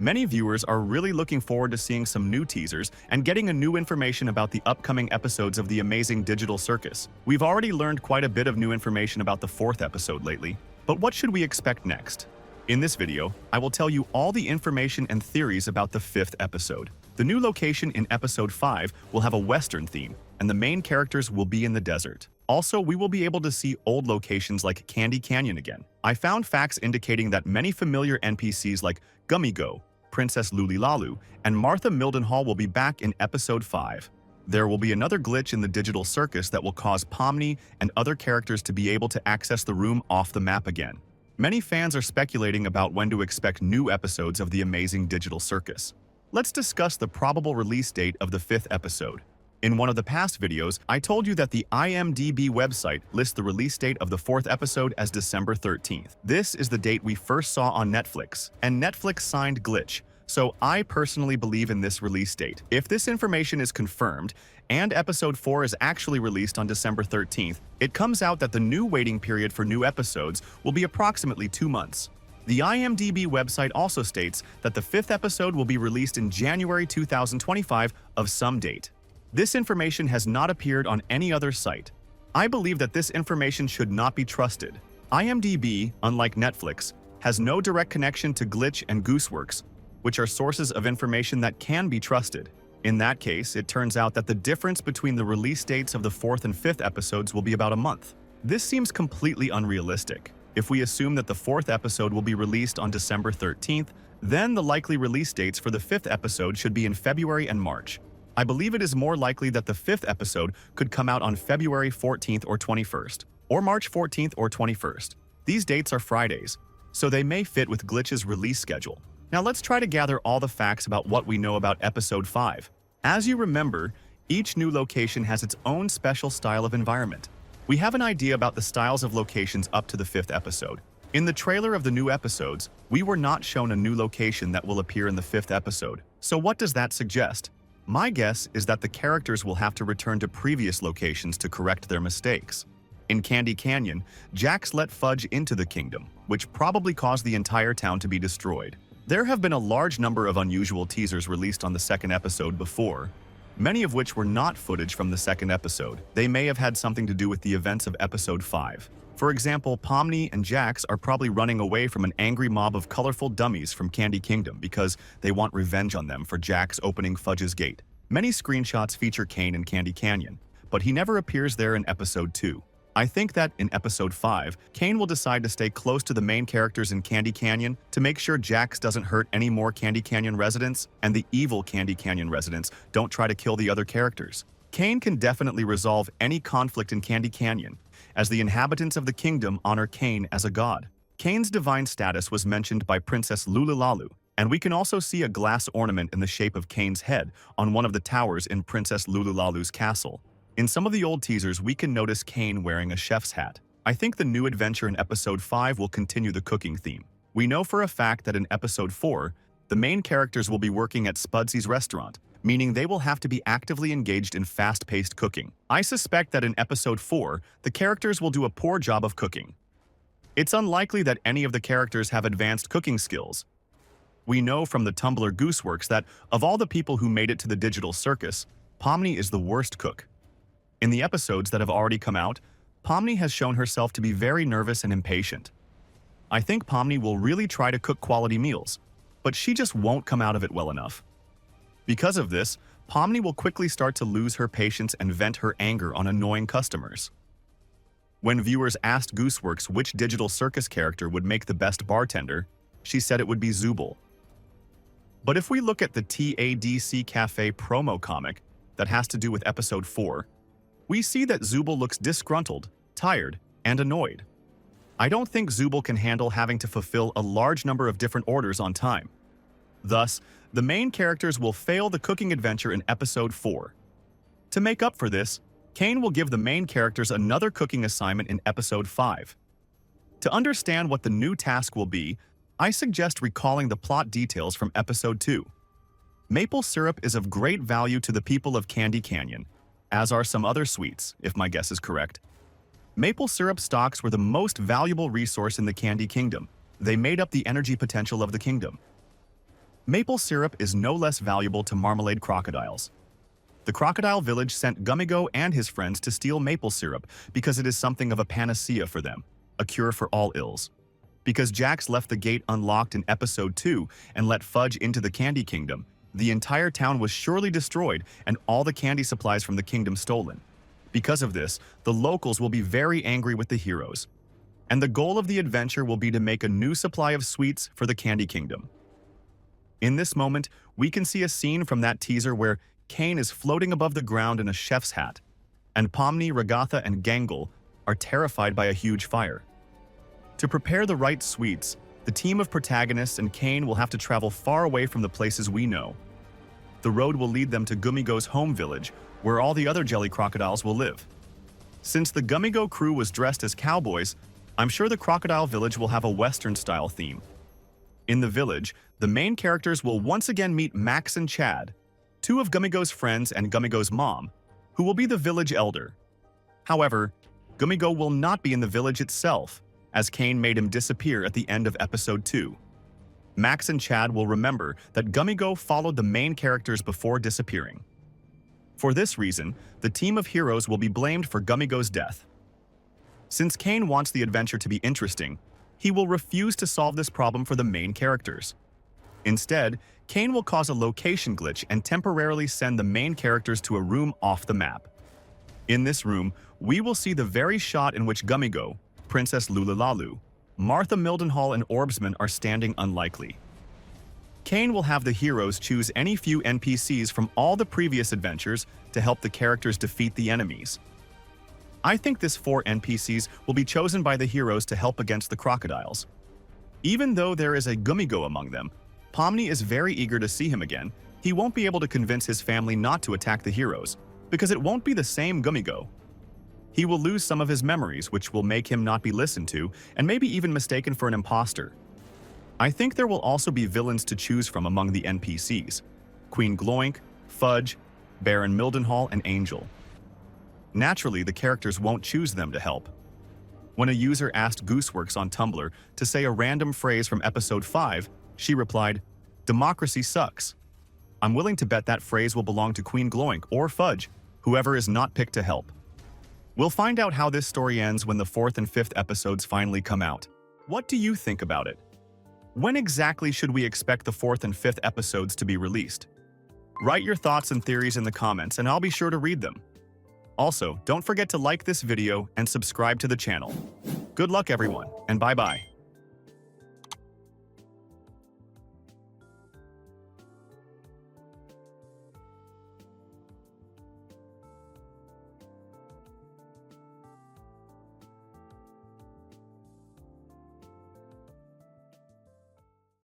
Many viewers are really looking forward to seeing some new teasers and getting a new information about the upcoming episodes of the Amazing Digital Circus. We've already learned quite a bit of new information about the fourth episode lately, but what should we expect next? In this video, I will tell you all the information and theories about the fifth episode. The new location in episode 5 will have a Western theme, and the main characters will be in the desert. Also, we will be able to see old locations like Candy Canyon again. I found facts indicating that many familiar NPCs like Gummigo, Princess Loolilalu, and Martha Mildenhall will be back in episode 5. There will be another glitch in the digital circus that will cause Pomni and other characters to be able to access the room off the map again. Many fans are speculating about when to expect new episodes of the Amazing Digital Circus. Let's discuss the probable release date of the fifth episode. In one of the past videos, I told you that the IMDb website lists the release date of the fourth episode as December 13th. This is the date we first saw on Netflix, and Netflix signed Glitch, so I personally believe in this release date. If this information is confirmed, and episode 4 is actually released on December 13th, it comes out that the new waiting period for new episodes will be approximately 2 months. The IMDb website also states that the fifth episode will be released in January 2025 of some date. This information has not appeared on any other site. I believe that this information should not be trusted. IMDb, unlike Netflix, has no direct connection to Glitch and Gooseworks, which are sources of information that can be trusted. In that case, it turns out that the difference between the release dates of the fourth and fifth episodes will be about a month. This seems completely unrealistic. If we assume that the fourth episode will be released on December 13th, then the likely release dates for the fifth episode should be in February and March. I believe it is more likely that the fifth episode could come out on February 14th or 21st, or March 14th or 21st. These dates are Fridays, so they may fit with Glitch's release schedule. Now let's try to gather all the facts about what we know about episode 5. As you remember, each new location has its own special style of environment. We have an idea about the styles of locations up to the fifth episode. In the trailer of the new episodes, we were not shown a new location that will appear in the fifth episode. So what does that suggest? My guess is that the characters will have to return to previous locations to correct their mistakes. In Candy Canyon, Jax let Fudge into the kingdom, which probably caused the entire town to be destroyed. There have been a large number of unusual teasers released on the second episode before, many of which were not footage from the second episode. They may have had something to do with the events of episode 5. For example, Pomni and Jax are probably running away from an angry mob of colorful dummies from Candy Kingdom because they want revenge on them for Jax opening Fudge's gate. Many screenshots feature Caine in Candy Canyon, but he never appears there in episode 2. I think that in episode 5, Caine will decide to stay close to the main characters in Candy Canyon to make sure Jax doesn't hurt any more Candy Canyon residents, and the evil Candy Canyon residents don't try to kill the other characters. Caine can definitely resolve any conflict in Candy Canyon, as the inhabitants of the kingdom honor Caine as a god. Caine's divine status was mentioned by Princess Loolilalu, and we can also see a glass ornament in the shape of Caine's head on one of the towers in Princess Loolilalu's castle. In some of the old teasers, we can notice Caine wearing a chef's hat. I think the new adventure in episode 5 will continue the cooking theme. We know for a fact that in episode 4, the main characters will be working at Spudsy's restaurant, meaning they will have to be actively engaged in fast-paced cooking. I suspect that in episode 4, the characters will do a poor job of cooking. It's unlikely that any of the characters have advanced cooking skills. We know from the Tumblr Gooseworks that, of all the people who made it to the digital circus, Pomni is the worst cook. In the episodes that have already come out, Pomni has shown herself to be very nervous and impatient. I think Pomni will really try to cook quality meals, but she just won't come out of it well enough. Because of this, Pomni will quickly start to lose her patience and vent her anger on annoying customers. When viewers asked Gooseworks which digital circus character would make the best bartender, she said it would be Zooble. But if we look at the TADC Cafe promo comic that has to do with episode 4, we see that Zooble looks disgruntled, tired, and annoyed. I don't think Zooble can handle having to fulfill a large number of different orders on time. Thus, the main characters will fail the cooking adventure in episode 4. To make up for this, Caine will give the main characters another cooking assignment in episode 5. To understand what the new task will be, I suggest recalling the plot details from episode 2. Maple syrup is of great value to the people of Candy Canyon, as are some other sweets, if my guess is correct. Maple syrup stocks were the most valuable resource in the Candy Kingdom. They made up the energy potential of the kingdom. Maple syrup is no less valuable to marmalade crocodiles. The crocodile village sent Gummigo and his friends to steal maple syrup because it is something of a panacea for them, a cure for all ills. Because Jax left the gate unlocked in episode 2 and let Fudge into the Candy Kingdom, the entire town was surely destroyed and all the candy supplies from the kingdom stolen. Because of this, the locals will be very angry with the heroes. And the goal of the adventure will be to make a new supply of sweets for the Candy Kingdom. In this moment, we can see a scene from that teaser where Kane is floating above the ground in a chef's hat, and Pomni, Ragatha, and Gangle are terrified by a huge fire. To prepare the right sweets, the team of protagonists and Kane will have to travel far away from the places we know. The road will lead them to Gummigo's home village, where all the other jelly crocodiles will live. Since the Gummigo crew was dressed as cowboys, I'm sure the crocodile village will have a Western-style theme. In the village, the main characters will once again meet Max and Chad, two of Gummigo's friends and Gummigo's mom, who will be the village elder. However, Gummigo will not be in the village itself, as Kane made him disappear at the end of episode 2. Max and Chad will remember that Gummigo followed the main characters before disappearing. For this reason, the team of heroes will be blamed for Gummigo's death. Since Kane wants the adventure to be interesting, he will refuse to solve this problem for the main characters. Instead, Kane will cause a location glitch and temporarily send the main characters to a room off the map. In this room, we will see the very shot in which Gummigo, Princess Loolilalu, Martha Mildenhall, and Orbsman are standing unlikely. Kane will have the heroes choose any few NPCs from all the previous adventures to help the characters defeat the enemies. I think this 4 NPCs will be chosen by the heroes to help against the crocodiles. Even though there is a Gummigo among them, Pomni is very eager to see him again. He won't be able to convince his family not to attack the heroes, because it won't be the same Gummigo. He will lose some of his memories, which will make him not be listened to, and maybe even mistaken for an imposter. I think there will also be villains to choose from among the NPCs: Queen Gloink, Fudge, Baron Mildenhall, and Angel. Naturally, the characters won't choose them to help. When a user asked Gooseworks on Tumblr to say a random phrase from episode 5, she replied, "Democracy sucks." I'm willing to bet that phrase will belong to Queen Gloink or Fudge, whoever is not picked to help. We'll find out how this story ends when the 4th and 5th episodes finally come out. What do you think about it? When exactly should we expect the 4th and 5th episodes to be released? Write your thoughts and theories in the comments and I'll be sure to read them. Also, don't forget to like this video and subscribe to the channel. Good luck everyone, and bye-bye.